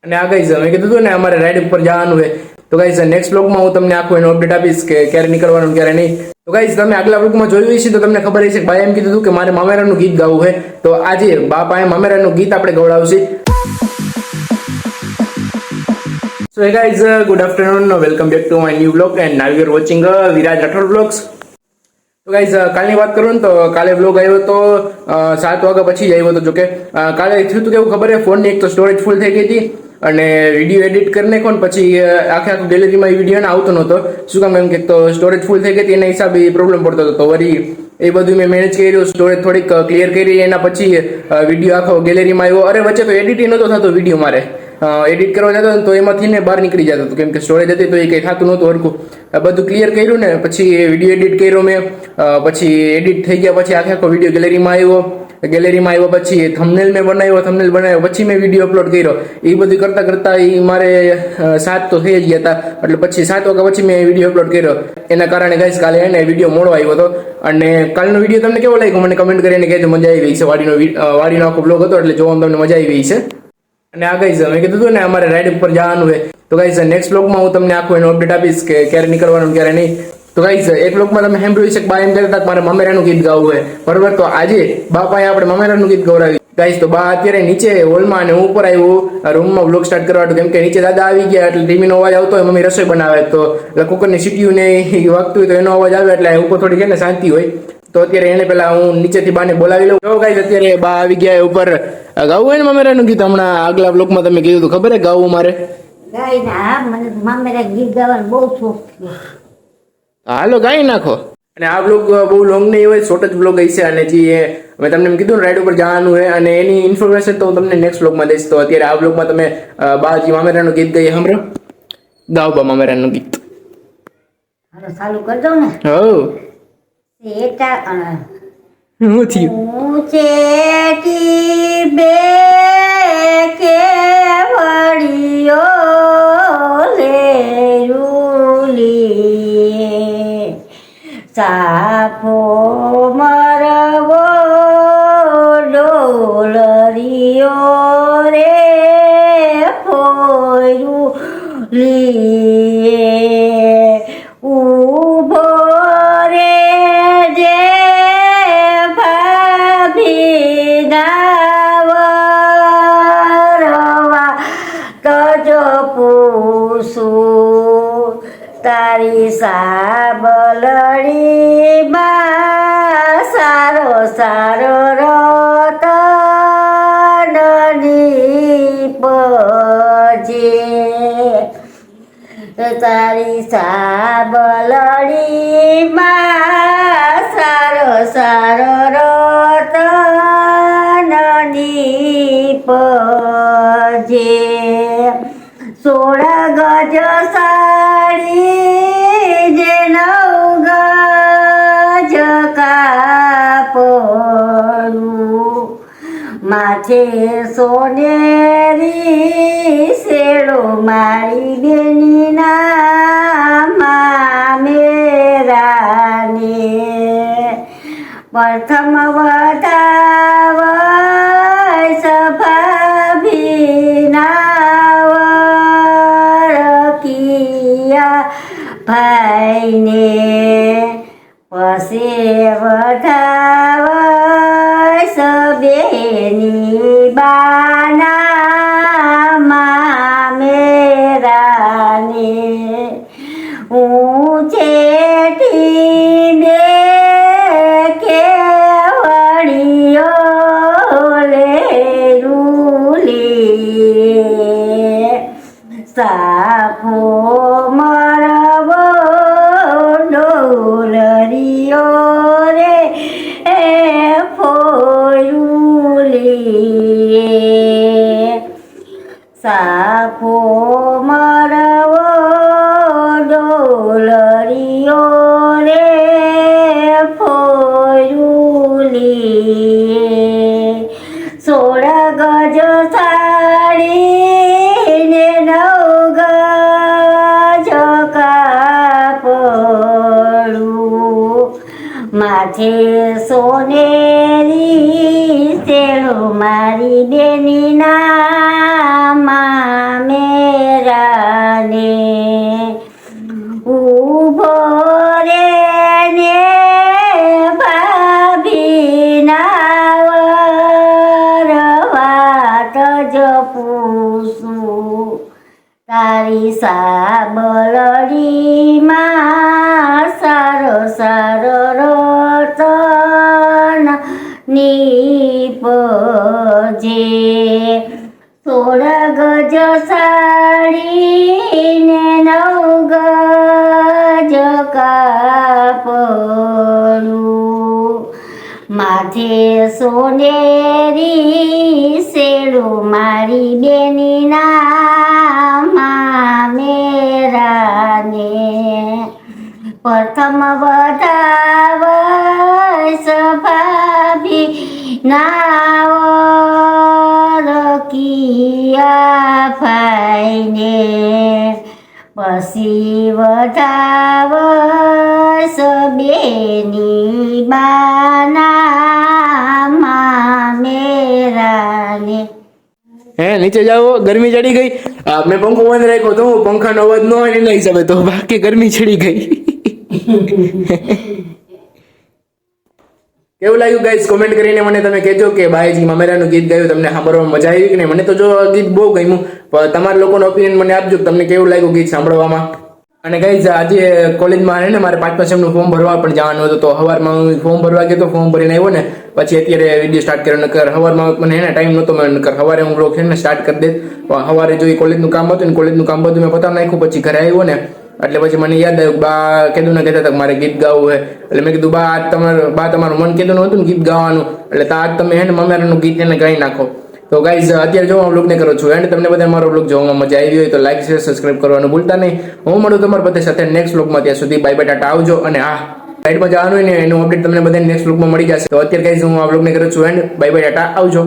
અને આ ગાઈઝ મેં કીધું હતું ને અમારે રાઈડ ઉપર જવાનું છે, તો ગાઈઝ નેક્સ્ટ બ્લોગમાં હું તમને આખું એનો અપડેટ આપીશ કે ક્યારે નીકળવાનું ક્યારે નહીં. તો ગાઈઝ તમે આગલા બ્લોગમાં જોયું હશે તો તમને ખબર હશે કે ભાઈ એમ કીધું હતું કે મારે મામેરાનું ગીત ગાવું છે, તો આજે બાપા મામેરાનું ગીત આપણે ગવડાવશે. So hey guys, good afternoon, welcome back to my new vlog and now you are watching Viraj Rathod vlogs. તો ગાઈઝ કાલની વાત કરું ને તો કાલે વ્લોગ આવ્યો તો 7 વાગ્યા પછી જ આવ્યો હતો. જોકે કાલે થયું હતું કેવું ખબર છે, ફોનની એક તો સ્ટોરેજ ફૂલ થઈ ગઈ હતી અને વિડીયો એડિટ કરી નાખો ને પછી આખું ગેલેરીમાં એ વિડીયો આવતો નહોતો. શું કામ? એમ કે તો સ્ટોરેજ ફૂલ થઈ ગઈ હતી એના હિસાબે પ્રોબ્લેમ પડતો હતો. તો વળી એ બધું મેં મેનેજ કર્યું, સ્ટોરેજ થોડીક ક્લિયર કરી, એના પછી વિડીયો આખો ગેલેરીમાં આવ્યો. અરે વચ્ચે તો એડિટ નહોતો થતો વિડીયો, મારે એડિટ કરવા જતો તો એમાંથી ને બહાર નીકળી જતો હતો કેમ કે સ્ટોરેજ હતી તો એ કંઈ થતું નહોતું હરખું. બધું ક્લિયર કર્યું ને પછી વિડીયો એડિટ કર્યો મેં. પછી એડિટ થઈ ગયા પછી આખો વિડીયો ગેલેરીમાં આવ્યો પછી થંબનેલ મેં બનાવ્યો પછી મેં વિડીયો અપલોડ કર્યો. એ બધું કરતા કરતા એ મારે 7 તો થઈ જ ગયા હતા. એટલે પછી 7 વાગ્યા પછી મેં વિડીયો અપલોડ કર્યો. એના કારણે ગાઈસ કાલે એને વિડીયો મોડો આવ્યો હતો. અને કાલનો વિડીયો તમને કેવો લાગ્યો મને કમેન્ટ કરીને કહેજો. મજા આવી છે. વાડીનો આખો બ્લોગ હતો એટલે જોવામાં તમને મજા આવી છે. અને આ ગાઈઝ મેં કીધું હતું ને અમારે રાઈડ ઉપર જવાનું છે, તો ગાઈઝ નેક્સ્ટ બ્લોગમાં હું તમને આખું એનો અપડેટ આપીશ કે ક્યારે નીકળવાનું ક્યારે નહીં. તો ગાઈઝ એક બ્લોગમાં તમે સાંભળ્યું છે કે બા એમ કહેતા હતા કે મારે મામેરાનું ગીત ગાવું છે, બરોબર. તો આજે બાપાએ આપણે મામેરાનું ગીત ગવડાવ્યું ગાઈઝ. તો બા અત્યારે નીચે હોલમાં અને હું ઉપર આવ્યું રૂમમાં બ્લોગ સ્ટાર્ટ કરવા, કેમ કે નીચે દાદા આવી ગયા એટલે ટીવીનો અવાજ આવતો હોય, મમ્મી રસોઈ બનાવે તો કુકરની સીટીયું ને વાગતું હોય તો એનો અવાજ આવે એટલે ઉપર થોડી ને શાંતિ હોય. તો અત્યારે એને પેલા હું નીચેથી બાને બોલાવી લઉં. તો ગાઈઝ અત્યારે બા આવી ગયા ઉપર. ગાવું હોય ને મામેરાનું ગીત? હમણાં આગલા બ્લોગમાં તમે કીધું હતું ખબર હે ગાવું મારે? મને મામેરા ગીત ગાવાનો બહુ શોખ છે. હાલો ગાઈ નાખો. અને આ બ્લોગ બહુ લોંગ નહીં હોય, શોર્ટ જ બ્લોગ હશે. અને જે મેં તમને કીધું ને રાઈડ ઉપર જવાનું છે અને એની ઇન્ફોર્મેશન તો હું તમને નેક્સ્ટ બ્લોગમાં દઈશ. તો અત્યારે આ બ્લોગમાં તમે બાજી મામેરાનું ગીત ગાઈ સાંભળો. ગાવ બા મામેરાનું ગીત. હાલો ચાલુ કરી દઉં ને. હો સેટા હું થયું ઊંચેથી બે કેવડીઓ લેરુલી સાફો મરવો ડોલરીઓ રે ફોરુલી ઉભો રે જે ભાભીના તજો પૂછું તારી સાબલડીમાં સારો સારો રતન પજે. તારી સાબલડીમાં સારો સારો રતન પજે. 16 ગજ સાડી જે 9 ગજ કાપડું માથે સોનેરી શેડો મારી બેનીના મામેરાને પ્રથમ વધાવય સભાભીના વરકિયા ભાઈને પછી વધાવય સબેની બાના મામેરાને ઊંચેથી બે કેવડીઓ લેરુલી સાફો મરવો ડોલરીઓ રે ફોરુલી સાફો મરવો ડોલરીઓ રે ફોરુલી 16 ગજ સાડી ને 9 ગજ કાપડું માથે સોનેરી શેડો મારી બેનીના છું તારી સાબરડીમાં સારો સારો રતન નીપજે 16 ગજ સાડીને 9 ગજ કાપડું માથે સોનેરી શેરું મારી બેની નામ મેરાને પ્રથમ વધાવસ ભાભી નાવરકિયા ભાઈને પછી વધાવસ બેની બાના મેરાને હે નીચે જાઓ, ગરમી ચડી ગઈ. મેં પંખો બંધ રાખ્યો તો પંખાનો અવાજ ન હોય એના હિસાબે, તો બાકી ગરમી ચડી ગઈ. કેવું લાગ્યું ગાઈસ કોમેન્ટ કરીને મને તમે કહેજો કે બાઈજી મામેરાનું ગીત ગાયું તમને સાંભળવામાં મજા આવી કે નહીં. મને તો જો ગીત બહુ ગમ્યું, પણ તમારા લોકોનો ઓપિનિયન મને આપજો કે તમને કેવું લાગ્યું ગીત સાંભળવામાં. અને ગાઈસ આજે કોલેજમાં ને મારે 5મા સેમનું ફોર્મ ભરવા પણ જવાનું હતું, તો સવારમાં હું ફોર્મ ભરવા ગયો તો ફોર્મ ભરીને આવ્યો ને પછી અત્યારે વિડીયો સ્ટાર્ટ કર્યો. નકર સવારમાં મને એને ટાઈમ નહોતો, મેં નકર સવારે હું બ્લોગ છે ને સ્ટાર્ટ કરી દે. સવારે જો કોલેજનું કામ હતું ને કોલેજનું કામ બધું મેં પતાવી નાખ્યું. પછી ઘરે આવ્યો ને એટલે પછી મને યાદ આવ્યું બા કીધું ને કહેતા હતા મારે ગીત ગાવું છે. એટલે મેં કીધું બા તમારું મન કીધું હતું ને ગીત ગાવાનું, એટલે આજ તમે હે ને મામેરાનું ગીત એને ગાઈ નાખો. તો ગાઈઝ અત્યારે જો હું બ્લોગને કરું છું એન્ડ તમને બધા મારો બ્લોગ જોવામાં મજા આવી હોય તો લાઈક શેર સબસ્ક્રાઇબ કરવાનું ભૂલતા નહીં. હું મળું તમારા બધા સાથે નેક્સ્ટ બ્લોગમાં. ત્યાં સુધી બાય બાય ટાટા આવજો. અને હા સાઈડમાં જવાનું હોય ને એનું અપડેટ તમને બધા નેક્સ્ટ બ્લોગમાં મળી જશે. તો અત્યારે ગાઈઝ હું આ બ્લોગને કરું છું એન્ડ બાય બાય ટાટા આવજો.